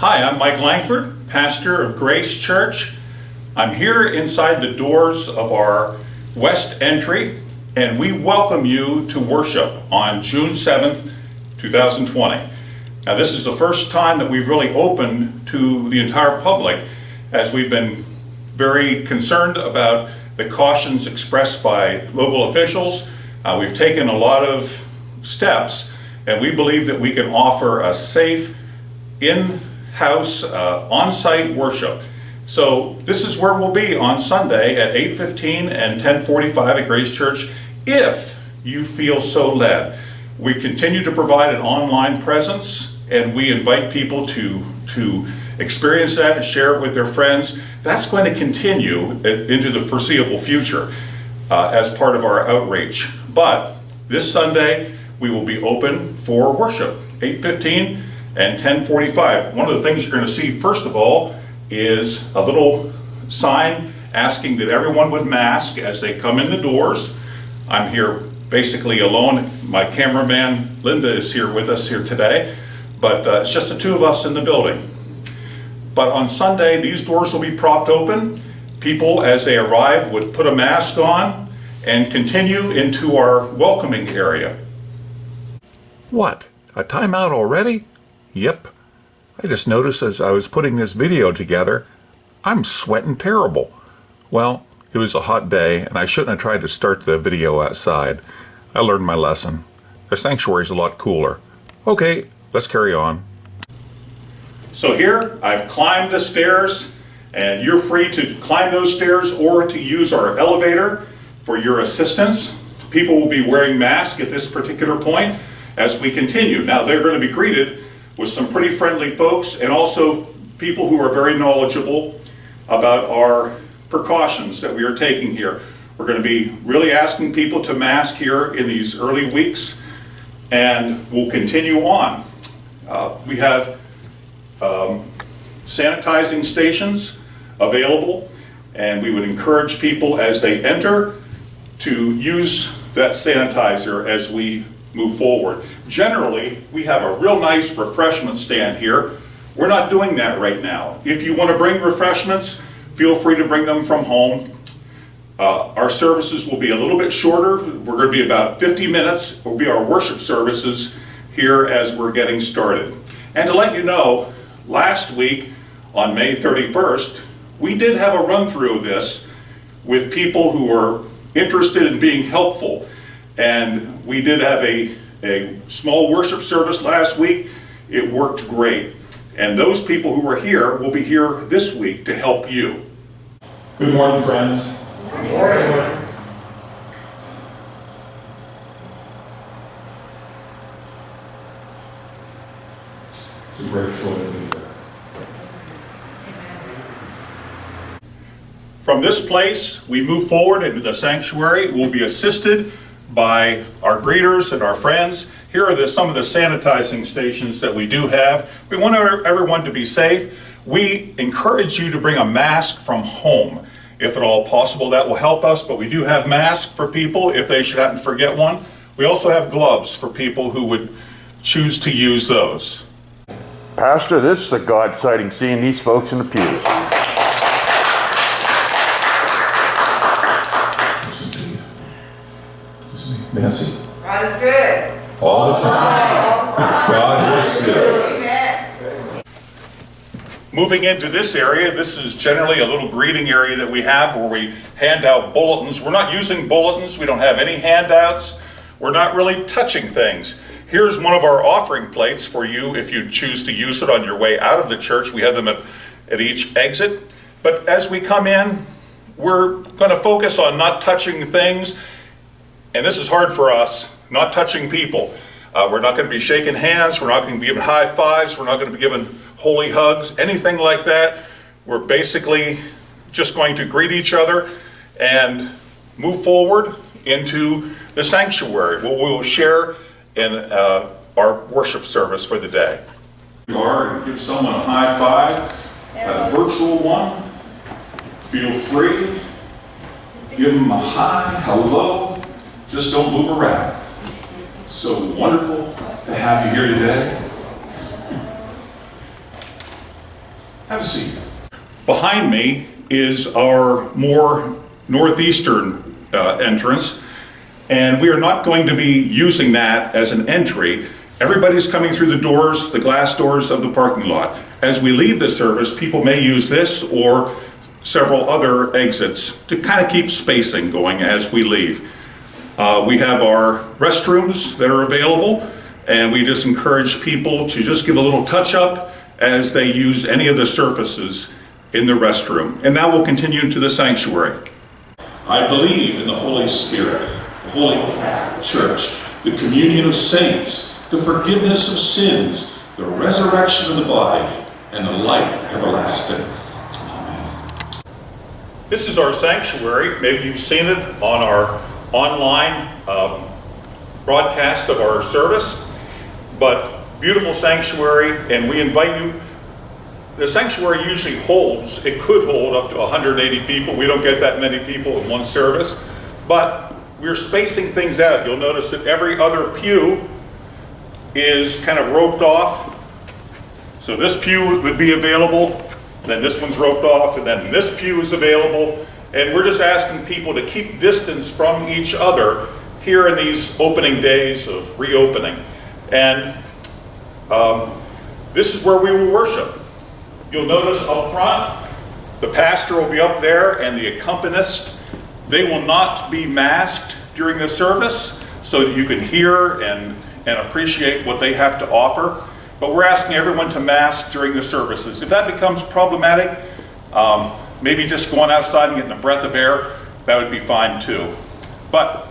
Hi, I'm Mike Langford, pastor of Grace Church. I'm here inside the doors of our west entry, and we welcome you to worship on June 7th, 2020. Now, this is the first time that we've really opened to the entire public, as we've been very concerned about the cautions expressed by local officials. We've taken a lot of steps, and we believe that we can offer a safe, in-house, on-site worship. So this is where we'll be on Sunday at 8:15 and 10:45 at Grace Church, if you feel so led. We continue to provide an online presence, and we invite people to experience that and share it with their friends. That's going to continue into the foreseeable future as part of our outreach. But this Sunday, we will be open for worship, 8:15 and 10:45. One of the things you're going to see, first of all, is a little sign asking that everyone would mask as they come in the doors. I'm here basically alone. My cameraman, Linda, is here with us here today, but it's just the two of us in the building. But on Sunday, these doors will be propped open. People, as they arrive, would put a mask on and continue into our welcoming area. What? A timeout already? Yep. I just noticed as I was putting this video together, I'm sweating terrible. Well, it was a hot day and I shouldn't have tried to start the video outside. I learned my lesson. The sanctuary's a lot cooler. Okay, let's carry on. So here, I've climbed the stairs, and you're free to climb those stairs or to use our elevator for your assistance. People will be wearing masks at this particular point as we continue. Now, they're going to be greeted with some pretty friendly folks, and also people who are very knowledgeable about our precautions that we are taking here. We're going to be really asking people to mask here in these early weeks, and we'll continue on. We have sanitizing stations available, and we would encourage people as they enter to use that sanitizer as we move forward. Generally, we have a real nice refreshment stand here. We're not doing that right now. If you want to bring refreshments, feel free to bring them from home. Our services will be a little bit shorter. We're going to be about 50 minutes. Will be our worship services here as we're getting started. And to let you know, last week on May 31st, we did have a run-through of this with people who were interested in being helpful. And we did have a small worship service last week. It worked great. And those people who were here will be here this week to help you. Good morning, friends. Good morning. It's a great joy to be here. From this place, we move forward into the sanctuary. We'll be assisted by our greeters and our friends. Here are some of the sanitizing stations that we do have. We want everyone to be safe. We encourage you to bring a mask from home, if at all possible. That will help us, but we do have masks for people if they should happen to forget one. We also have gloves for people who would choose to use those. Pastor, this is a God sighting seeing these folks in the pews. Nancy. God is good. All the time. God is good. Amen. Moving into this area, this is generally a little greeting area that we have where we hand out bulletins. We're not using bulletins. We don't have any handouts. We're not really touching things. Here's one of our offering plates for you if you choose to use it on your way out of the church. We have them at each exit. But as we come in, we're going to focus on not touching things. And this is hard for us, not touching people. We're not going to be shaking hands. We're not going to be giving high fives. We're not going to be giving holy hugs, anything like that. We're basically just going to greet each other and move forward into the sanctuary. We will share in our worship service for the day. You are, and give someone a high five, a virtual one. Feel free. Give them a hi, hello. Just don't move around. So wonderful to have you here today. Have a seat. Behind me is our more northeastern entrance, and we are not going to be using that as an entry. Everybody's coming through the doors, the glass doors of the parking lot. As we leave the service, people may use this or several other exits to kind of keep spacing going as we leave. We have our restrooms that are available, and we just encourage people to just give a little touch up as they use any of the surfaces in the restroom. And now we'll continue into the sanctuary. I believe in the Holy Spirit, the Holy Catholic Church, the communion of saints, the forgiveness of sins, the resurrection of the body, and the life everlasting. Amen. This is our sanctuary. Maybe you've seen it on our online broadcast of our service, but beautiful sanctuary, and we invite you. The sanctuary usually holds, it could hold up to 180 people. We don't get that many people in one service, but we're spacing things out. You'll notice that every other pew is kind of roped off. So this pew would be available, then this one's roped off, and then this pew is available. And we're just asking people to keep distance from each other here in these opening days of reopening. And this is where we will worship. You'll notice up front, the pastor will be up there and the accompanist. They will not be masked during the service so that you can hear and appreciate what they have to offer. But we're asking everyone to mask during the services. If that becomes problematic, maybe just going outside and getting a breath of air, that would be fine too. But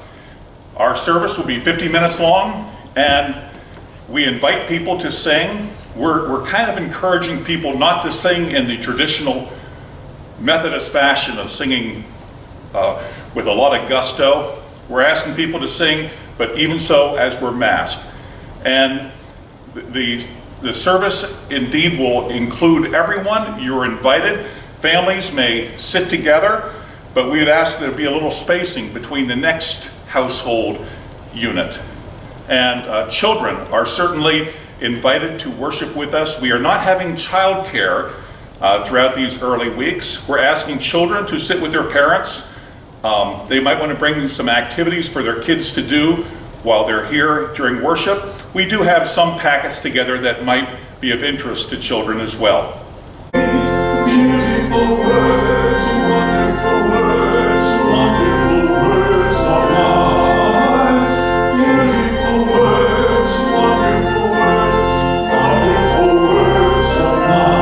our service will be 50 minutes long, and we invite people to sing. We're kind of encouraging people not to sing in the traditional Methodist fashion of singing with a lot of gusto. We're asking people to sing, but even so, as we're masked. And the service indeed will include everyone. You're invited. Families may sit together, but we would ask there be a little spacing between the next household unit. And children are certainly invited to worship with us. We are not having childcare throughout these early weeks. We're asking children to sit with their parents. They might want to bring some activities for their kids to do while they're here during worship. We do have some packets together that might be of interest to children as well. Beautiful words, wonderful words, wonderful words of mine. Beautiful words, wonderful words, wonderful words of mine.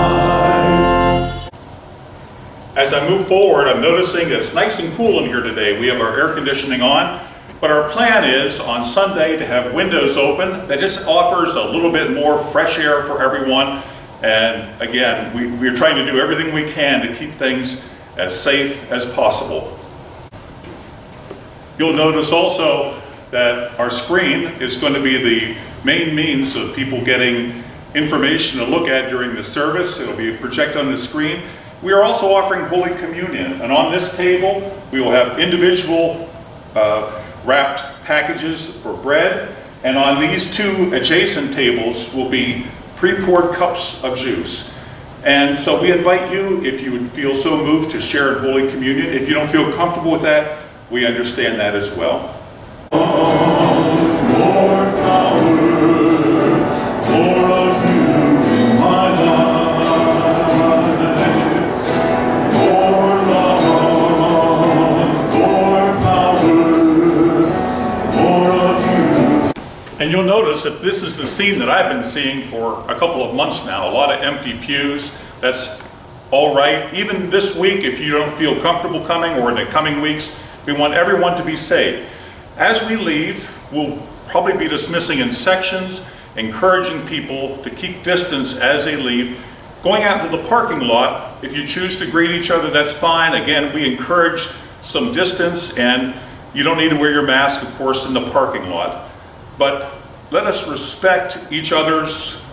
As I move forward, I'm noticing that it's nice and cool in here today. We have our air conditioning on, but our plan is on Sunday to have windows open. That just offers a little bit more fresh air for everyone. And again, we're trying to do everything we can to keep things as safe as possible. You'll notice also that our screen is going to be the main means of people getting information to look at during the service. It'll be projected on the screen. We are also offering Holy Communion, and on this table we will have individual wrapped packages for bread, and on these two adjacent tables will be pre-poured cups of juice. And so we invite you, if you would feel so moved, to share in Holy Communion. If you don't feel comfortable with that, we understand that as well. More power, more of you in my life. More love, more power, more of you. And you'll notice that this is the scene that I've been seeing for a couple of months now. A lot of empty pews. That's all right. Even this week, if you don't feel comfortable coming, or in the coming weeks, we want everyone to be safe. As we leave, we'll probably be dismissing in sections, encouraging people to keep distance as they leave. Going out into the parking lot, if you choose to greet each other, that's fine. Again, we encourage some distance, and you don't need to wear your mask, of course, in the parking lot. But let us respect each other's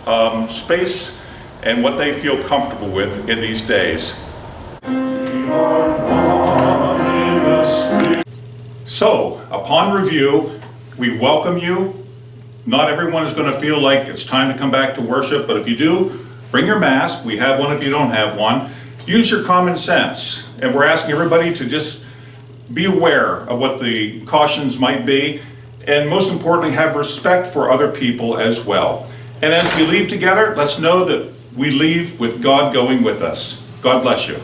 space and what they feel comfortable with in these days. So, upon review, we welcome you. Not everyone is going to feel like it's time to come back to worship, but if you do, Bring your mask. We have one if you don't have one. Use your common sense. And we're asking everybody to just be aware of what the cautions might be, and most importantly, have respect for other people as well. And as we leave together, let's know that we leave with God going with us. God bless you.